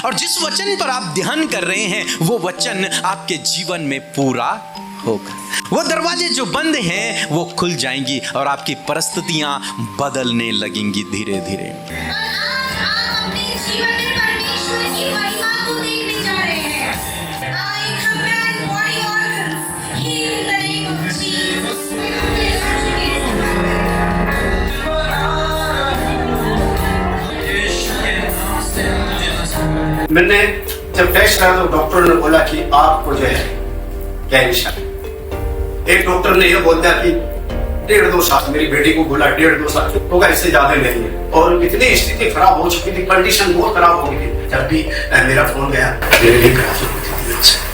और जिस वचन पर आप ध्यान कर रहे हैं वो वचन आपके जीवन में पूरा होगा। वो दरवाजे जो बंद हैं वो खुल जाएंगी और आपकी परिस्थितियां बदलने लगेंगी धीरे धीरे। मैंने जब टेस्ट करा तो डॉक्टर ने बोला कि आपको जो है कैंसर। एक डॉक्टर ने यह बोल दिया कि 1.5-2 साल, मेरी बेटी को बोला 1.5-2 साल होगा, इससे ज्यादा नहीं है। और इतनी स्थिति खराब हो चुकी थी, कंडीशन बहुत खराब हो गई थी। जब भी मेरा फोन गया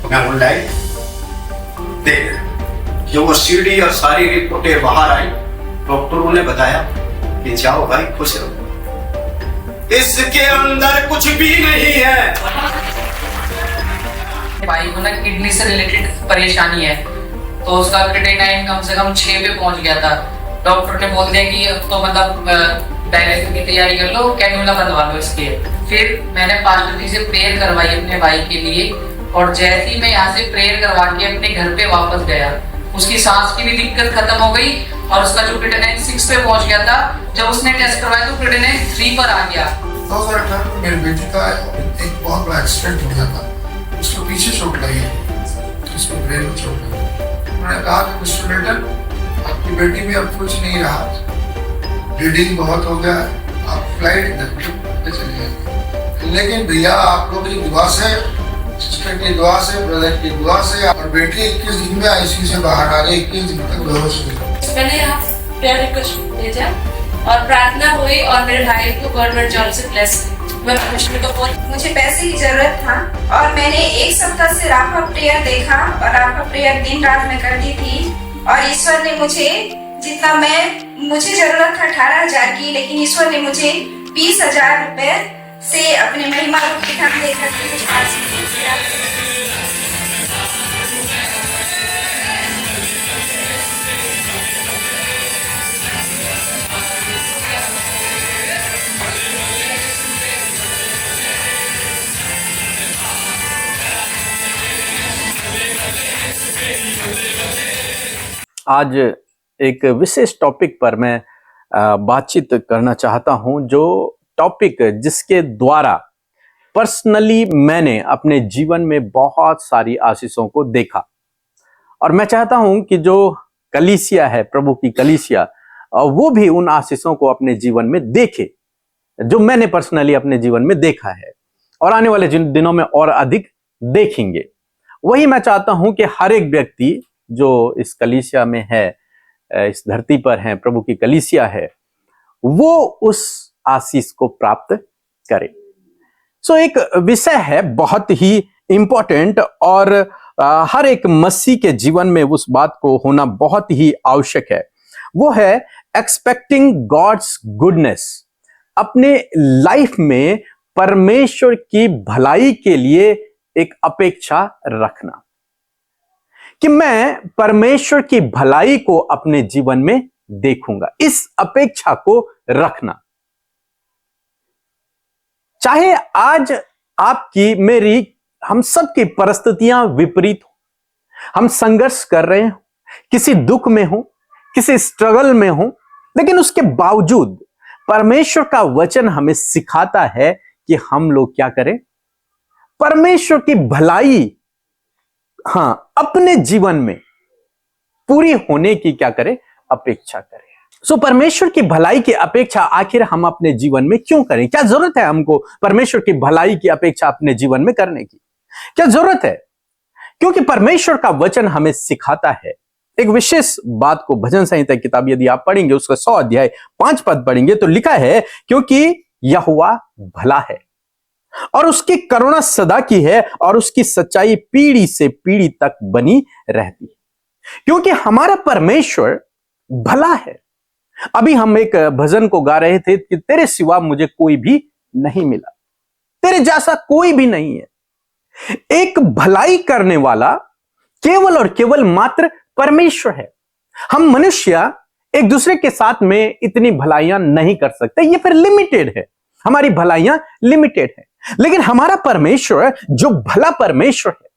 मैं ऑनलाइन देख जो वो सीडी और सारी रिपोर्टें बाहर आई, डॉक्टरों ने बताया कि जाओ भाई खुश रहो, इसके अंदर कुछ भी नहीं है। भाई को ना किडनी से रिलेटेड परेशानी है, तो उसका क्रिएटिनिन कम से कम 6 पे पहुंच गया था। डॉक्टर ने बोल दिया कि अब तो मतलब डायलिसिस की तैयारी कर लो, कैन्युला बंधवा लो इसके। फिर मैंने पास्टर जी से प्रेयर करवाई अपने भाई के लिए, और जैसे ही मैं यहाँ से प्रेयर करवा के अपने घर पे वापस गया, उसकी सांस की भी दिक्कत खत्म हो गई और उसका जो क्रिएटिनिन 6 पे पहुंच गया था। जब उसने टेस्ट करवाया तो क्रिएटिनिन 3 पर आ गया। 2018 में मेरी बेटी का एक बहुत बड़ा एक्सीडेंट हो गया था, उसको पीछे चोट लगी, उसको ब्रेन में चोट लगी। उन्होंने कहा कि मिस्टर लेटन, आपकी बेटी में अब कुछ नहीं रहा, ब्लीडिंग बहुत हो गया, आप फ्लाइट पे चले जाएंगे। लेकिन भैया आप लोग की दुआ से, सिस्टर की दुआ से, ब्रदर की दुआ से, और बेटी 21 दिन में आईसीयू से बाहर आ गई, 21 दिन तक बेहोश हुई। मैंने यहाँ प्रेयर रिक्वेस्ट भेजा और प्रार्थना हुई और मेरे भाई को गवर्नमेंट जॉब से ब्लेस मैं तो मुझे पैसे की जरूरत था और मैंने 1 सप्ताह से राफा प्रेयर देखा और राफा प्रेयर दिन रात में करती थी। और ईश्वर ने मुझे जितना मुझे जरूरत था 18,000 की, लेकिन ईश्वर ने मुझे 20,000 रुपए से अपने महिमा रूप के काम देकर मुझे पास किया। आज एक विशेष टॉपिक पर मैं बातचीत करना चाहता हूं, जो टॉपिक जिसके द्वारा पर्सनली मैंने अपने जीवन में बहुत सारी आशीषों को देखा। और मैं चाहता हूं कि जो कलीसिया है, प्रभु की कलीसिया, वो भी उन आशीषों को अपने जीवन में देखे जो मैंने पर्सनली अपने जीवन में देखा है, और आने वाले दिनों में और अधिक देखेंगे। वही मैं चाहता हूं कि हर एक व्यक्ति जो इस कलीसिया में है, इस धरती पर है, प्रभु की कलीसिया है, वो उस आशीष को प्राप्त करे। सो एक विषय है बहुत ही इंपॉर्टेंट, और हर एक मसीह के जीवन में उस बात को होना बहुत ही आवश्यक है। वो है एक्सपेक्टिंग गॉड्स गुडनेस। अपने लाइफ में परमेश्वर की भलाई के लिए एक अपेक्षा रखना कि मैं परमेश्वर की भलाई को अपने जीवन में देखूंगा, इस अपेक्षा को रखना। चाहे आज आपकी, मेरी, हम सब की परिस्थितियां विपरीत हो, हम संघर्ष कर रहे हो, किसी दुख में हो, किसी स्ट्रगल में हो, लेकिन उसके बावजूद परमेश्वर का वचन हमें सिखाता है कि हम लोग क्या करें, परमेश्वर की भलाई अपने जीवन में पूरी होने की क्या करें, अपेक्षा करें। सो परमेश्वर की भलाई की अपेक्षा आखिर हम अपने जीवन में क्यों करें? क्या जरूरत है हमको परमेश्वर की भलाई की अपेक्षा अपने जीवन में करने की? क्या जरूरत है? क्योंकि परमेश्वर का वचन हमें सिखाता है एक विशेष बात को। भजन संहिता किताब यदि आप पढ़ेंगे, उसका 100 अध्याय 5 पद पढ़ेंगे तो लिखा है, क्योंकि यहोवा भला है और उसकी करुणा सदा की है और उसकी सच्चाई पीढ़ी से पीढ़ी तक बनी रहती है। क्योंकि हमारा परमेश्वर भला है। अभी हम एक भजन को गा रहे थे कि तेरे सिवा मुझे कोई भी नहीं मिला, तेरे जैसा कोई भी नहीं है। एक भलाई करने वाला केवल और केवल मात्र परमेश्वर है। हम मनुष्य एक दूसरे के साथ में इतनी भलाइयां नहीं कर सकते, ये फिर लिमिटेड है, हमारी भलाइयां लिमिटेड है। लेकिन हमारा परमेश्वर जो भला परमेश्वर है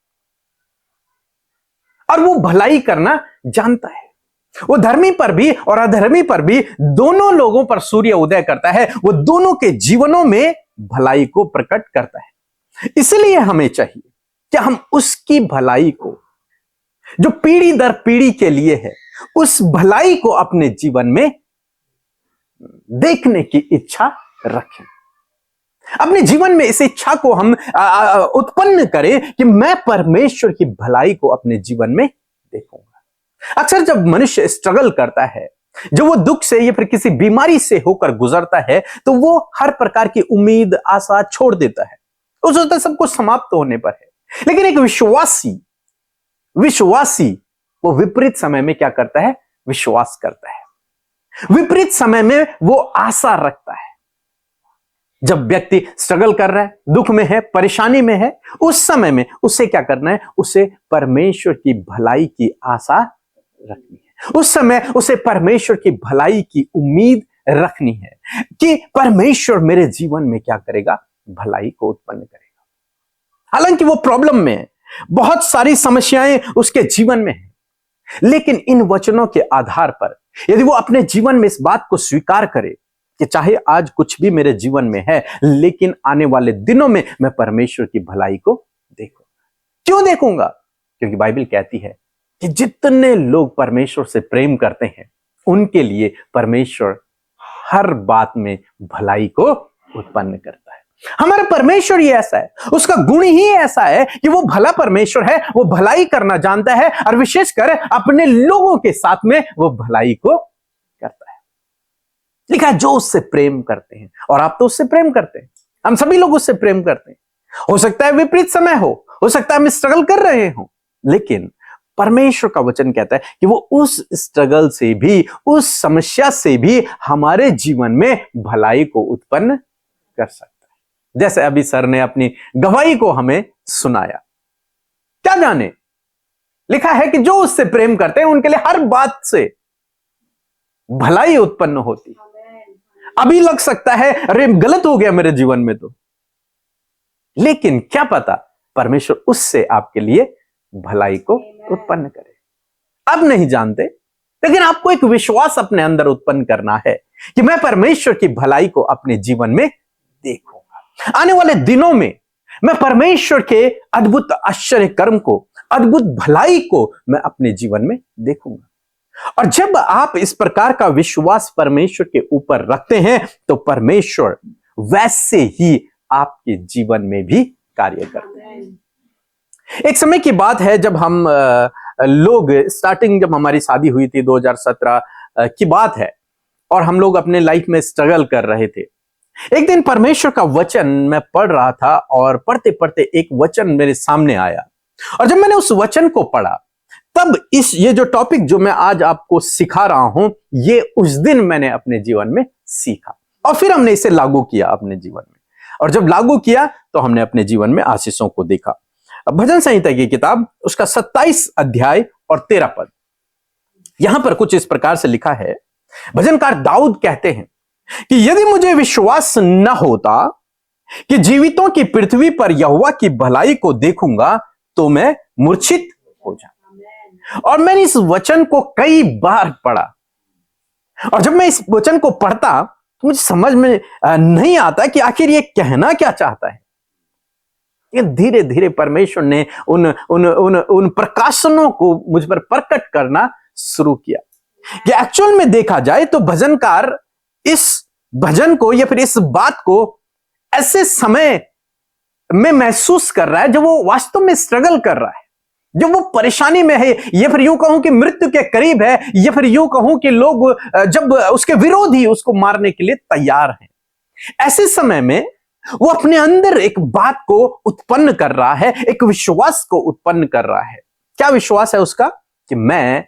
और वो भलाई करना जानता है। वो धर्मी पर भी और अधर्मी पर भी दोनों लोगों पर सूर्य उदय करता है। वो दोनों के जीवनों में भलाई को प्रकट करता है। इसलिए हमें चाहिए कि हम उसकी भलाई को, जो पीढ़ी दर पीढ़ी के लिए है, उस भलाई को अपने जीवन में देखने की इच्छा रखें। अपने जीवन में इस इच्छा को हम उत्पन्न करें कि मैं परमेश्वर की भलाई को अपने जीवन में देखूंगा। अक्सर जब मनुष्य स्ट्रगल करता है, जब वो दुख से या फिर किसी बीमारी से होकर गुजरता है, तो वो हर प्रकार की उम्मीद आशा छोड़ देता है। वो सोचता है सब कुछ समाप्त होने पर है। लेकिन एक विश्वासी वो विपरीत समय में क्या करता है? विश्वास करता है। विपरीत समय में वो आशा रखता है। जब व्यक्ति स्ट्रगल कर रहा है, दुख में है, परेशानी में है, उस समय में उसे क्या करना है? उसे परमेश्वर की भलाई की आशा रखनी है। उस समय उसे परमेश्वर की भलाई की उम्मीद रखनी है कि परमेश्वर मेरे जीवन में क्या करेगा? भलाई को उत्पन्न करेगा। हालांकि वो प्रॉब्लम में है, बहुत सारी समस्याएं उसके जीवन में है, लेकिन इन वचनों के आधार पर यदि वो अपने जीवन में इस बात को स्वीकार करे कि चाहे आज कुछ भी मेरे जीवन में है, लेकिन आने वाले दिनों में मैं परमेश्वर की भलाई को देखूंगा। क्यों देखूंगा? क्योंकि बाइबल कहती है कि जितने लोग परमेश्वर से प्रेम करते हैं, उनके लिए परमेश्वर हर बात में भलाई को उत्पन्न करता है। हमारा परमेश्वर ही ऐसा है, उसका गुण ही ऐसा है कि वो भला परमेश्वर है। वो भलाई करना जानता है और विशेषकर अपने लोगों के साथ में वो भलाई को करता है। लिखा है जो उससे प्रेम करते हैं, और आप तो उससे प्रेम करते हैं। हम सभी लोग उससे प्रेम करते हैं। हो सकता है विपरीत समय हो सकता है हम स्ट्रगल कर रहे हो, लेकिन परमेश्वर का वचन कहता है कि वो उस स्ट्रगल से भी, उस समस्या से भी हमारे जीवन में भलाई को उत्पन्न कर सकता है। जैसे अभी सर ने अपनी गवाही को हमें सुनाया, क्या जाने लिखा है कि जो उससे प्रेम करते हैं उनके लिए हर बात से भलाई उत्पन्न होती। अभी लग सकता है अरे गलत हो गया मेरे जीवन में तो, लेकिन क्या पता परमेश्वर उससे आपके लिए भलाई को उत्पन्न करे। अब नहीं जानते, लेकिन आपको एक विश्वास अपने अंदर उत्पन्न करना है कि मैं परमेश्वर की भलाई को अपने जीवन में देखूंगा। आने वाले दिनों में मैं परमेश्वर के अद्भुत आश्चर्य कर्म को, अद्भुत भलाई को मैं अपने जीवन में देखूंगा। और जब आप इस प्रकार का विश्वास परमेश्वर के ऊपर रखते हैं, तो परमेश्वर वैसे ही आपके जीवन में भी कार्य करते हैं। एक समय की बात है जब हम लोग स्टार्टिंग, जब हमारी शादी हुई थी 2017 की बात है, और हम लोग अपने लाइफ में स्ट्रगल कर रहे थे। एक दिन परमेश्वर का वचन मैं पढ़ रहा था, और पढ़ते पढ़ते एक वचन मेरे सामने आया, और जब मैंने उस वचन को पढ़ा, तब ये जो टॉपिक जो मैं आज आपको सिखा रहा हूं, ये उस दिन मैंने अपने जीवन में सीखा, और फिर हमने इसे लागू किया अपने जीवन में। और जब लागू किया तो हमने अपने जीवन में आशीषों को देखा। भजन संहिता की किताब, उसका 27 अध्याय और 13 पद, यहां पर कुछ इस प्रकार से लिखा है। भजनकार दाऊद कहते हैं कि यदि मुझे विश्वास न होता कि जीवितों की पृथ्वी पर यहोवा की भलाई को देखूंगा, तो मैं मूर्छित हो जाता। और मैंने इस वचन को कई बार पढ़ा, और जब मैं इस वचन को पढ़ता तो मुझे समझ में नहीं आता कि आखिर ये कहना क्या चाहता है। धीरे धीरे परमेश्वर ने उन प्रकाशनों को मुझ पर प्रकट करना शुरू किया कि एक्चुअल में देखा जाए तो भजनकार इस भजन को या फिर इस बात को ऐसे समय में महसूस कर रहा है जब वो वास्तव में स्ट्रगल कर रहा है, जब वो परेशानी में है, या फिर यूं कहूं कि मृत्यु के करीब है, या फिर यूं कहूं कि लोग जब उसके विरोधी उसको मारने के लिए तैयार हैं। ऐसे समय में वो अपने अंदर एक बात को उत्पन्न कर रहा है, एक विश्वास को उत्पन्न कर रहा है। क्या विश्वास है उसका? कि मैं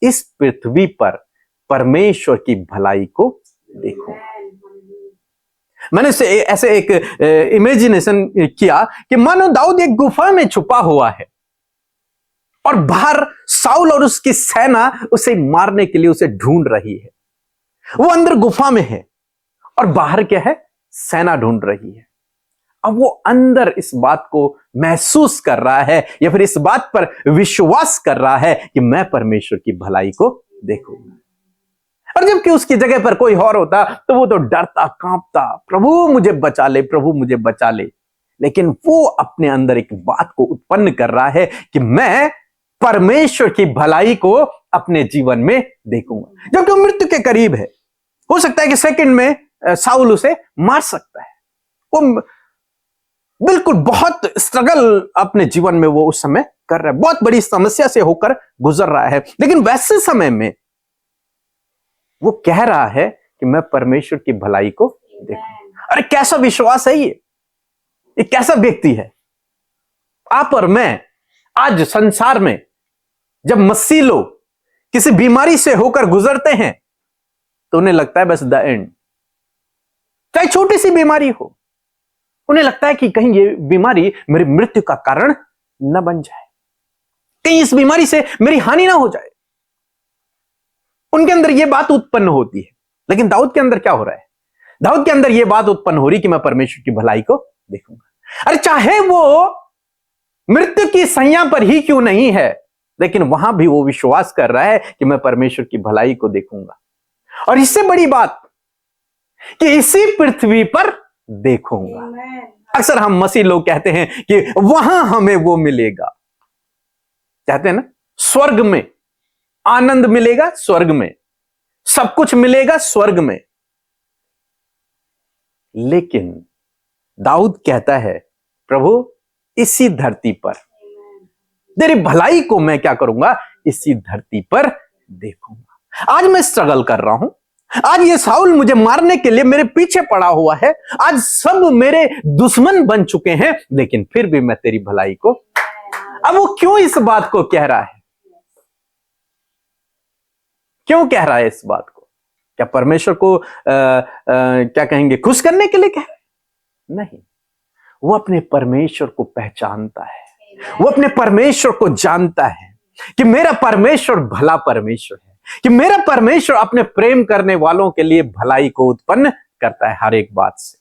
इस पृथ्वी पर परमेश्वर की भलाई को देखूं। मैंने ऐसे एक इमेजिनेशन किया कि मानो दाऊद एक गुफा में छुपा हुआ है, और बाहर साउल और उसकी सेना उसे मारने के लिए उसे ढूंढ रही है। वो अंदर गुफा में है और बाहर क्या है? सेना ढूंढ रही है। अब वो अंदर इस बात को महसूस कर रहा है या फिर इस बात पर विश्वास कर रहा है कि मैं परमेश्वर की भलाई को देखूंगा। और जबकि उसकी जगह पर कोई और होता तो वो तो डरता कांपता, प्रभु मुझे बचा ले, प्रभु मुझे बचा ले। लेकिन वो अपने अंदर एक बात को उत्पन्न कर रहा है कि मैं परमेश्वर की भलाई को अपने जीवन में देखूंगा। जबकि वो मृत्यु के करीब है, हो सकता है कि सेकंड में साउल उसे मार सकता है। वो बिल्कुल बहुत स्ट्रगल अपने जीवन में वो उस समय कर रहा है, बहुत बड़ी समस्या से होकर गुजर रहा है। लेकिन वैसे समय में वो कह रहा है कि मैं परमेश्वर की भलाई को देखूं। अरे कैसा विश्वास है ये कैसा व्यक्ति है। आप और मैं आज संसार में जब मसीह लोग किसी बीमारी से होकर गुजरते हैं तो उन्हें लगता है बस द एंड, चाहे छोटी सी बीमारी हो, उन्हें लगता है कि कहीं ये बीमारी मेरी मृत्यु का कारण न बन जाए, कहीं इस बीमारी से मेरी हानि ना हो जाए। उनके अंदर यह बात उत्पन्न होती है। लेकिन दाऊद के अंदर क्या हो रहा है? दाऊद के अंदर यह बात उत्पन्न हो रही कि मैं परमेश्वर की भलाई को देखूंगा। अरे चाहे वो मृत्यु की सैया पर ही क्यों नहीं है, लेकिन वहां भी वो विश्वास कर रहा है कि मैं परमेश्वर की भलाई को देखूंगा। और इससे बड़ी बात कि इसी पृथ्वी पर देखूंगा। अक्सर हम मसीह लोग कहते हैं कि वहां हमें वो मिलेगा, कहते हैं ना, स्वर्ग में आनंद मिलेगा, स्वर्ग में सब कुछ मिलेगा, स्वर्ग में। लेकिन दाऊद कहता है प्रभु इसी धरती पर तेरी भलाई को मैं क्या करूंगा, इसी धरती पर देखूंगा। आज मैं स्ट्रगल कर रहा हूं, आज ये साउल मुझे मारने के लिए मेरे पीछे पड़ा हुआ है, आज सब मेरे दुश्मन बन चुके हैं, लेकिन फिर भी मैं तेरी भलाई को। अब वो क्यों इस बात को कह रहा है? क्यों कह रहा है इस बात को? क्या परमेश्वर को क्या कहेंगे, खुश करने के लिए कह रहा है? नहीं, वो अपने परमेश्वर को पहचानता है, वो अपने परमेश्वर को जानता है कि मेरा परमेश्वर भला परमेश्वर है, कि मेरा परमेश्वर अपने प्रेम करने वालों के लिए भलाई को उत्पन्न करता है हर एक बात से।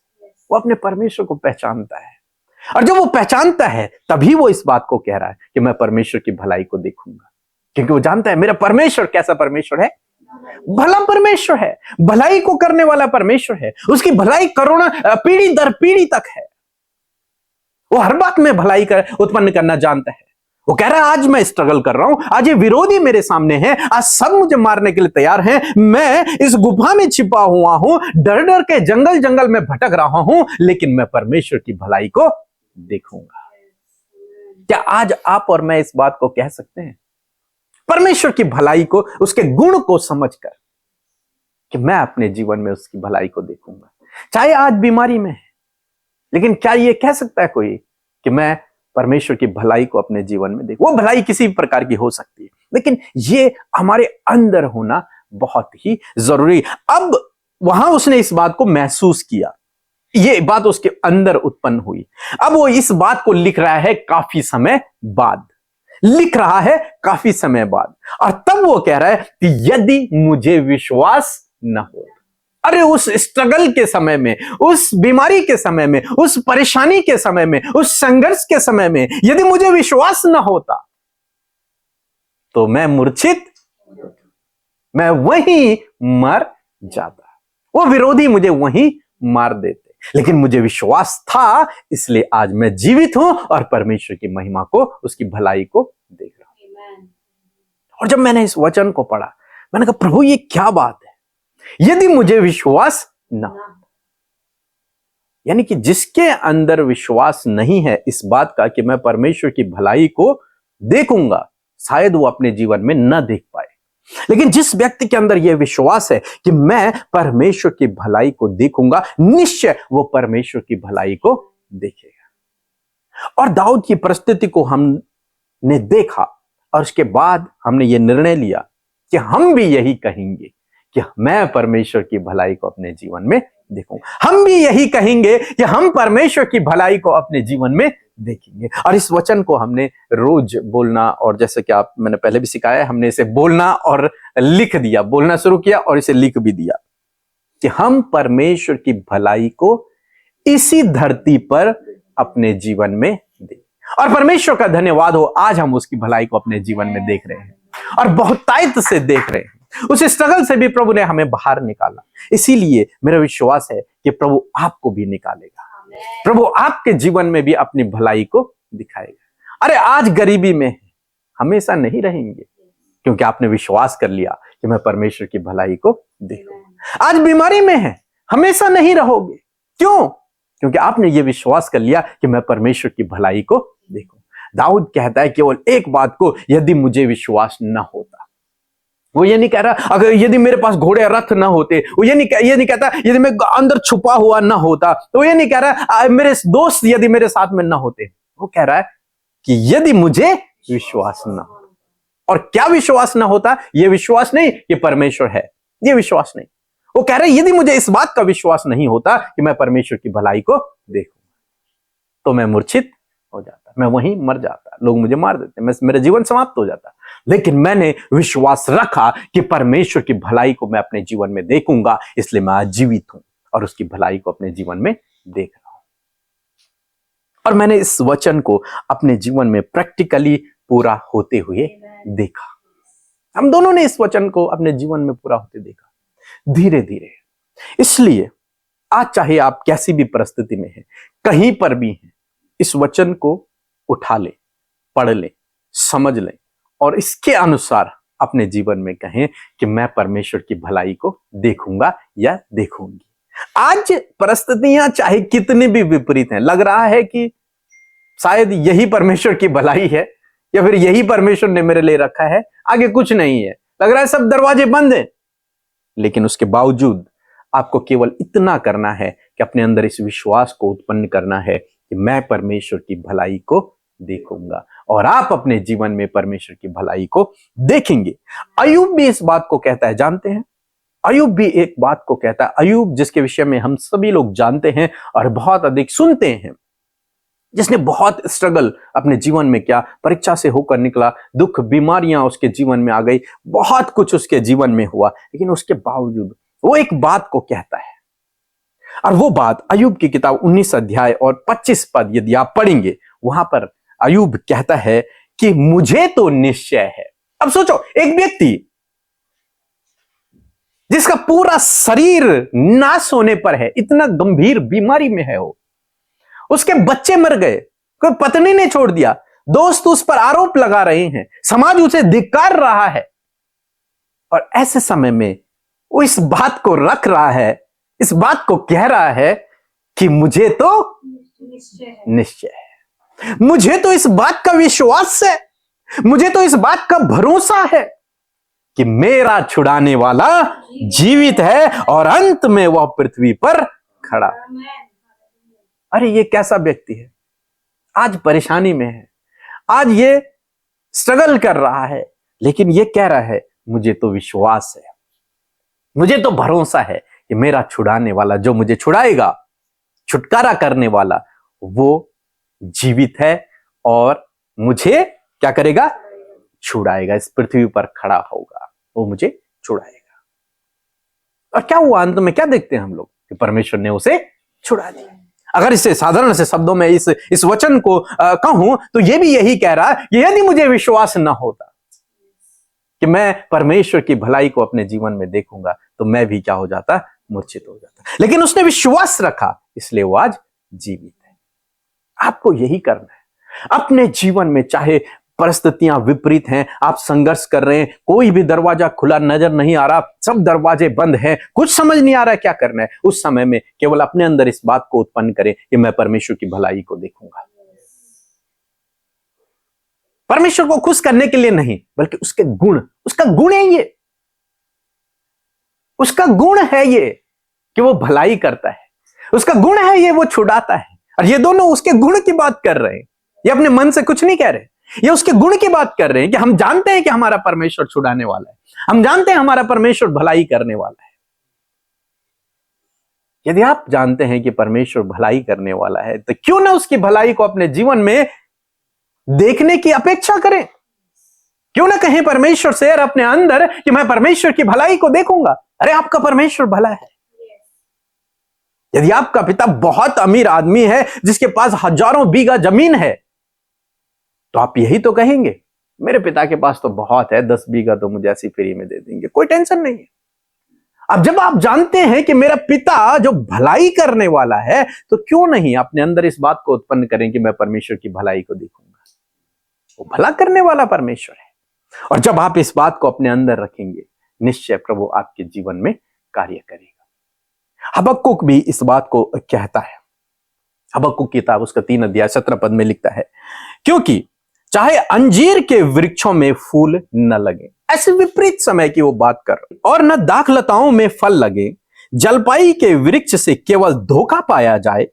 वो अपने परमेश्वर को पहचानता है, और जब वो पहचानता है तभी वो इस बात को कह रहा है कि मैं परमेश्वर की भलाई को देखूंगा, क्योंकि वो जानता है मेरा परमेश्वर कैसा परमेश्वर है, भला परमेश्वर है, भलाई को करने वाला परमेश्वर है। उसकी भलाई करोड़ पीढ़ी दर पीढ़ी तक है। वो हर बात में भलाई उत्पन्न करना जानता है। वो कह रहा है आज मैं स्ट्रगल कर रहा हूं, आज ये विरोधी मेरे सामने हैं, आज सब मुझे मारने के लिए तैयार हैं, मैं इस गुफा में छिपा हुआ हूं, डर डर के जंगल जंगल में भटक रहा हूं, लेकिन मैं परमेश्वर की भलाई को देखूंगा। क्या आज आप और मैं इस बात को कह सकते हैं, परमेश्वर की भलाई को, उसके गुण को समझकर, कि मैं अपने जीवन में उसकी भलाई को देखूंगा? चाहे आज बीमारी में है, लेकिन क्या ये कह सकता है कोई कि मैं परमेश्वर की भलाई को अपने जीवन में देखूं? वो भलाई किसी भी प्रकार की हो सकती है, लेकिन ये हमारे अंदर होना बहुत ही जरूरी। अब वहां उसने इस बात को महसूस किया, ये बात उसके अंदर उत्पन्न हुई। अब वो इस बात को लिख रहा है काफी समय बाद, लिख रहा है काफी समय बाद, और तब वो कह रहा है कि यदि मुझे विश्वास न हो। अरे उस स्ट्रगल के समय में, उस बीमारी के समय में, उस परेशानी के समय में, उस संघर्ष के समय में यदि मुझे विश्वास न होता तो मैं मूर्छित, मैं वहीं मर जाता, वो विरोधी मुझे वहीं मार देते। लेकिन मुझे विश्वास था, इसलिए आज मैं जीवित हूं और परमेश्वर की महिमा को, उसकी भलाई को देख रहा हूं। और जब मैंने इस वचन को पढ़ा, मैंने कहा प्रभु ये क्या बात है, यदि मुझे विश्वास न, यानी कि जिसके अंदर विश्वास नहीं है इस बात का कि मैं परमेश्वर की भलाई को देखूंगा, शायद वो अपने जीवन में न देख पाए। लेकिन जिस व्यक्ति के अंदर यह विश्वास है कि मैं परमेश्वर की भलाई को देखूंगा, निश्चय वो परमेश्वर की भलाई को देखेगा। और दाऊद की परिस्थिति को हमने देखा, और उसके बाद हमने ये निर्णय लिया कि हम भी यही कहेंगे कि मैं परमेश्वर की भलाई को अपने जीवन में देखूंगा। हम भी यही कहेंगे कि हम परमेश्वर की भलाई को अपने जीवन में देखेंगे। और इस वचन को हमने रोज बोलना, और जैसे कि आप, मैंने पहले भी सिखाया, हमने इसे बोलना और लिख दिया, बोलना शुरू किया और इसे लिख भी दिया कि हम परमेश्वर की भलाई को इसी धरती पर अपने जीवन में दे। और परमेश्वर का धन्यवाद हो, आज हम उसकी भलाई को अपने जीवन में देख रहे हैं और बहुतायत से देख रहे हैं। उस स्ट्रगल से भी प्रभु ने हमें बाहर निकाला। इसीलिए मेरा विश्वास है कि प्रभु आपको भी निकालेगा, प्रभु आपके जीवन में भी अपनी भलाई को दिखाएगा। अरे आज गरीबी में हमेशा नहीं रहेंगे, क्योंकि आपने विश्वास कर लिया कि मैं परमेश्वर की भलाई को देखूंगा। आज बीमारी में है, हमेशा नहीं रहोगे। क्यों? क्योंकि आपने ये विश्वास कर लिया कि मैं परमेश्वर की भलाई को देखूं। दाऊद कहता है केवल एक बात को, यदि मुझे विश्वास न होता। वो ये नहीं कह रहा अगर यदि मेरे पास घोड़े रथ ना होते, वो ये नहीं कहता यदि मैं अंदर छुपा हुआ ना होता, तो वो ये नहीं कह रहा मेरे दोस्त यदि मेरे साथ में ना होते। वो कह रहा है कि यदि मुझे विश्वास ना हो। और क्या विश्वास ना होता? ये विश्वास नहीं कि परमेश्वर है, ये विश्वास नहीं। वो कह रहा है यदि मुझे इस बात का विश्वास नहीं होता कि मैं परमेश्वर की भलाई को देखूंगा, तो मैं मूर्छित हो जाता, मैं वहीं मर जाता, लोग मुझे मार देते, मेरा जीवन समाप्त हो जाता। लेकिन मैंने विश्वास रखा कि परमेश्वर की भलाई को मैं अपने जीवन में देखूंगा, इसलिए मैं आज जीवित हूं और उसकी भलाई को अपने जीवन में देख रहा हूं। और मैंने इस वचन को अपने जीवन में प्रैक्टिकली पूरा होते हुए देखा। हम दोनों ने इस वचन को अपने जीवन में पूरा होते देखा, धीरे धीरे। इसलिए आज चाहे आप कैसी भी परिस्थिति में हैं, कहीं पर भी हैं, इस वचन को उठा ले, पढ़ ले, समझ ले और इसके अनुसार अपने जीवन में कहें कि मैं परमेश्वर की भलाई को देखूंगा या देखूंगी। आज परिस्थितियां चाहे कितनी भी विपरीत हैं, लग रहा है कि शायद यही परमेश्वर की भलाई है या फिर यही परमेश्वर ने मेरे लिए रखा है, आगे कुछ नहीं है, लग रहा है सब दरवाजे बंद हैं। लेकिन उसके बावजूद आपको केवल इतना करना है कि अपने अंदर इस विश्वास को उत्पन्न करना है कि मैं परमेश्वर की भलाई को देखूंगा, और आप अपने जीवन में परमेश्वर की भलाई को देखेंगे। अय्यूब भी इस बात को कहता है, जानते हैं? अय्यूब भी एक बात को कहता है। अय्यूब जिसके विषय में हम सभी लोग जानते हैं और बहुत अधिक सुनते हैं, जिसने बहुत स्ट्रगल अपने जीवन में किया, परीक्षा से होकर निकला, दुख बीमारियां उसके जीवन में आ गई, बहुत कुछ उसके जीवन में हुआ, लेकिन उसके बावजूद वो एक बात को कहता है। और वो बात अय्यूब की किताब 19 अध्याय और 25 पद यदि आप पढ़ेंगे, वहां पर अय्यूब कहता है कि मुझे तो निश्चय है। अब सोचो, एक व्यक्ति जिसका पूरा शरीर नाश होने पर है, इतना गंभीर बीमारी में है, वो उसके बच्चे मर गए, कोई पत्नी ने छोड़ दिया, दोस्त उस पर आरोप लगा रहे हैं, समाज उसे धिक्कार रहा है, और ऐसे समय में वो इस बात को रख रहा है, इस बात को कह रहा है कि मुझे तो निश्चय है, मुझे तो इस बात का विश्वास है, मुझे तो इस बात का भरोसा है कि मेरा छुड़ाने वाला जीवित है और अंत में वह पृथ्वी पर खड़ा। अरे ये कैसा व्यक्ति है, आज परेशानी में है, आज ये स्ट्रगल कर रहा है, लेकिन ये कह रहा है मुझे तो विश्वास है, मुझे तो भरोसा है कि मेरा छुड़ाने वाला, जो मुझे छुड़ाएगा, छुटकारा करने वाला, वो जीवित है और मुझे क्या करेगा? छुड़ाएगा, इस पृथ्वी पर खड़ा होगा, वो मुझे छुड़ाएगा। और क्या हुआ अंत में? क्या देखते हैं हम लोग कि परमेश्वर ने उसे छुड़ा दिया। अगर इसे साधारण से शब्दों में इस वचन को कहूं तो ये भी यही कह रहा है कि यदि मुझे विश्वास न होता कि मैं परमेश्वर की भलाई को अपने जीवन में देखूंगा, तो मैं भी क्या हो जाता? मूर्छित हो जाता। लेकिन उसने विश्वास रखा, इसलिए वो आज जीवित है। आपको यही करना है अपने जीवन में, चाहे परिस्थितियां विपरीत हैं, आप संघर्ष कर रहे हैं, कोई भी दरवाजा खुला नजर नहीं आ रहा, सब दरवाजे बंद हैं, कुछ समझ नहीं आ रहा है क्या करना है, उस समय में केवल अपने अंदर इस बात को उत्पन्न करें कि मैं परमेश्वर की भलाई को देखूंगा। परमेश्वर को खुश करने के लिए नहीं, बल्कि उसके गुण, उसका गुण है ये, उसका गुण है ये कि वो भलाई करता है, उसका गुण है ये वो छुड़ाता है। और ये दोनों उसके गुण की बात कर रहे हैं, ये अपने मन से कुछ नहीं कह रहे, ये उसके गुण की बात कर रहे हैं कि हम जानते हैं कि हमारा परमेश्वर छुड़ाने वाला है, हम जानते हैं हमारा परमेश्वर भलाई करने वाला है। यदि आप जानते हैं कि परमेश्वर भलाई करने वाला है, तो क्यों ना उसकी भलाई को अपने जीवन में देखने की अपेक्षा करें? क्यों ना कहें परमेश्वर से और अपने अंदर कि मैं परमेश्वर की भलाई को देखूंगा। अरे आपका परमेश्वर भला है, यदि आपका पिता बहुत अमीर आदमी है जिसके पास हजारों बीघा जमीन है, तो आप यही तो कहेंगे, मेरे पिता के पास तो बहुत है, 10 बीघा तो मुझे ऐसी फ्री में दे देंगे, कोई टेंशन नहीं है। अब जब आप जानते हैं कि मेरा पिता जो भलाई करने वाला है, तो क्यों नहीं अपने अंदर इस बात को उत्पन्न करें कि मैं परमेश्वर की भलाई को देखूंगा। वो भला करने वाला परमेश्वर है, और जब आप इस बात को अपने अंदर रखेंगे, निश्चय प्रभु आपके जीवन में कार्य करेगा। हबक्कुक भी इस बात को कहता है। हबक्कुक की किताब उसका 3 अध्याय 17 पद में लिखता है, क्योंकि चाहे अंजीर के वृक्षों में फूल न लगे, ऐसे विपरीत समय की वो बात कर रही, और न दाखलताओं में फल लगे, जलपाई के वृक्ष से केवल धोखा पाया जाए,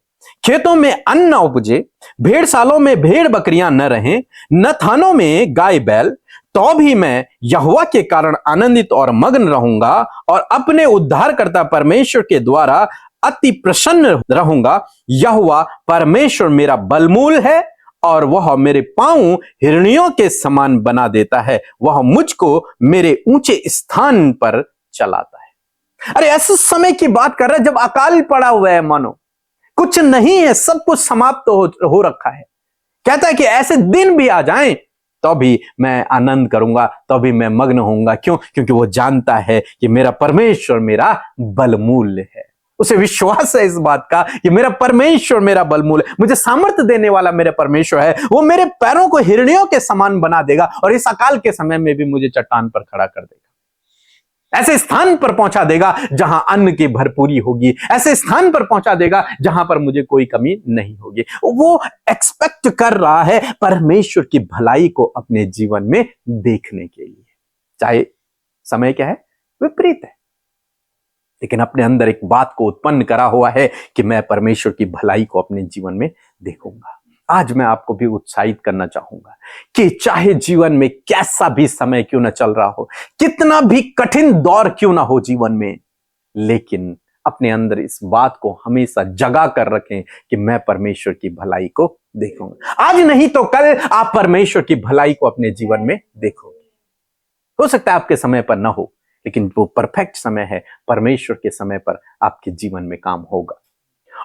खेतों में अन्न न उपजे, भेड़शालों में भेड़ बकरियां न रहें, न थानों में गाय बैल, तो भी मैं यहोवा के कारण आनंदित और मग्न रहूंगा और अपने उद्धारकर्ता परमेश्वर के द्वारा अति प्रसन्न रहूंगा। यहोवा परमेश्वर मेरा बलमूल है और वह मेरे पांव हिरनियों के समान बना देता है, वह मुझको मेरे ऊंचे स्थान पर चलाता है। अरे ऐसे समय की बात कर रहा है जब अकाल पड़ा हुआ है, मानो कुछ नहीं है, सब कुछ समाप्त हो रखा है। कहता है कि ऐसे दिन भी आ जाएं तो भी मैं आनंद करूंगा, तो भी मैं मग्न होऊंगा। क्यों? क्योंकि वो जानता है कि मेरा परमेश्वर मेरा बलमूल है। उसे विश्वास है इस बात का कि मेरा परमेश्वर मेरा बलमूल है, मुझे सामर्थ्य देने वाला मेरा परमेश्वर है। वो मेरे पैरों को हिरनियों के समान बना देगा और इस अकाल के समय में भी मुझे चट्टान पर खड़ा कर देगा, ऐसे स्थान पर पहुंचा देगा जहां अन्न की भरपूरी होगी, ऐसे स्थान पर पहुंचा देगा जहां पर मुझे कोई कमी नहीं होगी। वो एक्सपेक्ट कर रहा है परमेश्वर की भलाई को अपने जीवन में देखने के लिए, चाहे समय क्या है, विपरीत है, लेकिन अपने अंदर एक बात को उत्पन्न करा हुआ है कि मैं परमेश्वर की भलाई को अपने जीवन में देखूंगा। आज मैं आपको भी उत्साहित करना चाहूंगा कि चाहे जीवन में कैसा भी समय क्यों ना चल रहा हो, कितना भी कठिन दौर क्यों ना हो जीवन में, लेकिन अपने अंदर इस बात को हमेशा जगा कर रखें कि मैं परमेश्वर की भलाई को देखूंगा। आज नहीं तो कल आप परमेश्वर की भलाई को अपने जीवन में देखोगे। हो सकता है आपके समय पर ना हो, लेकिन वो परफेक्ट समय है, परमेश्वर के समय पर आपके जीवन में काम होगा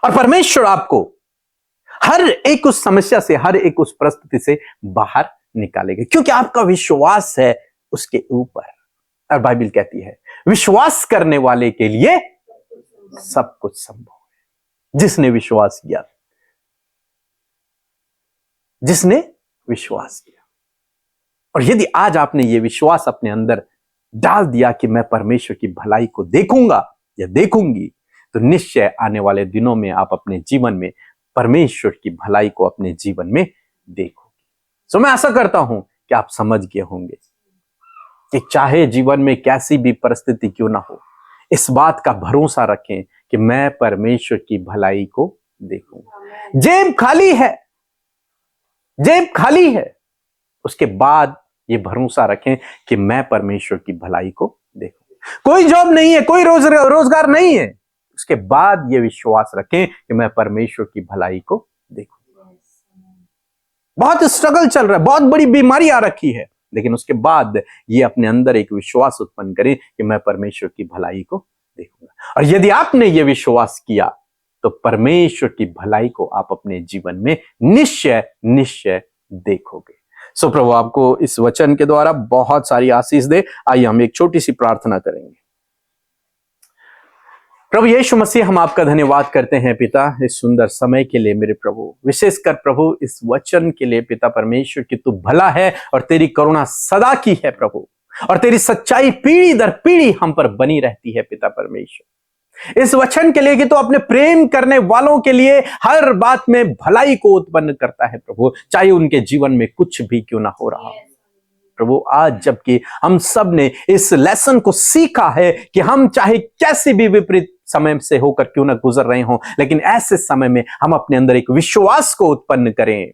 और परमेश्वर आपको हर एक उस समस्या से, हर एक उस परिस्थिति से बाहर निकालेगा, क्योंकि आपका विश्वास है उसके ऊपर। और बाइबल कहती है विश्वास करने वाले के लिए सब कुछ संभव है। जिसने विश्वास किया, जिसने विश्वास किया, और यदि आज आपने ये विश्वास अपने अंदर डाल दिया कि मैं परमेश्वर की भलाई को देखूंगा या देखूंगी, तो निश्चय आने वाले दिनों में आप अपने जीवन में परमेश्वर की भलाई को अपने जीवन में देखोगे। सो मैं आशा करता हूं कि आप समझ गए होंगे कि चाहे जीवन में कैसी भी परिस्थिति क्यों ना हो, इस बात का भरोसा रखें कि मैं परमेश्वर की भलाई को देखूंगा। जेब खाली है, जेब खाली है, उसके बाद ये भरोसा रखें कि मैं परमेश्वर की भलाई को देखूंगा। कोई जॉब नहीं है, कोई रोजगार नहीं है, उसके बाद ये विश्वास रखें कि मैं परमेश्वर की भलाई को देखूंगा। बहुत स्ट्रगल चल रहा है, बहुत बड़ी बीमारी आ रखी है, लेकिन उसके बाद ये अपने अंदर एक विश्वास उत्पन्न करें कि मैं परमेश्वर की भलाई को देखूंगा। और यदि आपने ये विश्वास किया तो परमेश्वर की भलाई को आप अपने जीवन में निश्चय निश्चय देखोगे। सो प्रभु आपको इस वचन के द्वारा बहुत सारी आशीष दे। आइए हम एक छोटी सी प्रार्थना करेंगे। प्रभु यीशु मसीह, हम आपका धन्यवाद करते हैं पिता इस सुंदर समय के लिए। मेरे प्रभु, विशेषकर प्रभु इस वचन के लिए पिता परमेश्वर कि तू भला है और तेरी करुणा सदा की है प्रभु, और तेरी सच्चाई पीढ़ी दर पीढ़ी हम पर बनी रहती है पिता परमेश्वर। इस वचन के लिए कि तू अपने प्रेम करने वालों के लिए हर बात में भलाई को उत्पन्न करता है प्रभु, चाहे उनके जीवन में कुछ भी क्यों ना हो रहा हो प्रभु। आज जबकि हम सब ने इस लेसन को सीखा है कि हम चाहे कैसी भी विपरीत समय से होकर क्यों ना गुजर रहे हों, लेकिन ऐसे समय में हम अपने अंदर एक विश्वास को उत्पन्न करें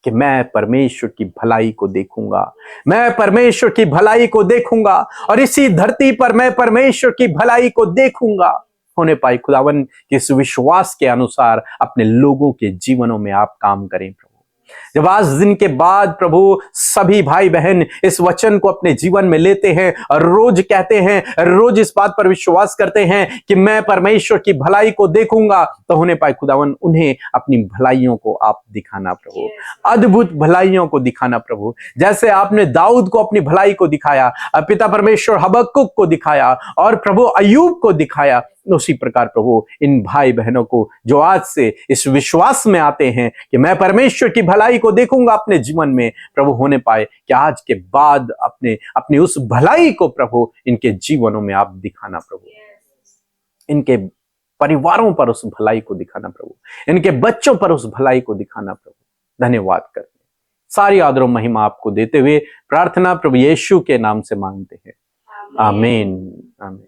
कि मैं परमेश्वर की भलाई को देखूंगा, मैं परमेश्वर की भलाई को देखूंगा, और इसी धरती पर मैं परमेश्वर की भलाई को देखूंगा होने पाए। खुदावन के इस विश्वास के अनुसार अपने लोगों के जीवनों में आप काम करें प्रभु। जब आज दिन के बाद प्रभु सभी भाई बहन इस वचन को अपने जीवन में लेते हैं और रोज कहते हैं, रोज इस बात पर विश्वास करते हैं कि मैं परमेश्वर की भलाई को देखूंगा, तो होने पाए खुदावन उन्हें अपनी भलाइयों को आप दिखाना प्रभु, अद्भुत भलाइयों को दिखाना प्रभु। जैसे आपने दाऊद को अपनी भलाई को दिखाया, पिता परमेश्वर हबक्कुक को दिखाया और प्रभु अय्यूब को दिखाया, उसी प्रकार प्रभु इन भाई बहनों को जो आज से इस विश्वास में आते हैं कि मैं परमेश्वर की भलाई को देखूंगा अपने जीवन में, प्रभु होने पाए कि आज के बाद अपनी उस भलाई को प्रभु इनके जीवनों में आप दिखाना प्रभु, इनके परिवारों पर उस भलाई को दिखाना प्रभु, इनके बच्चों पर उस भलाई को दिखाना प्रभु। धन्यवाद करते हैं, सारी आदर और महिमा आपको देते हुए प्रार्थना प्रभु यीशु के नाम से मांगते हैं, आमीन आमीन।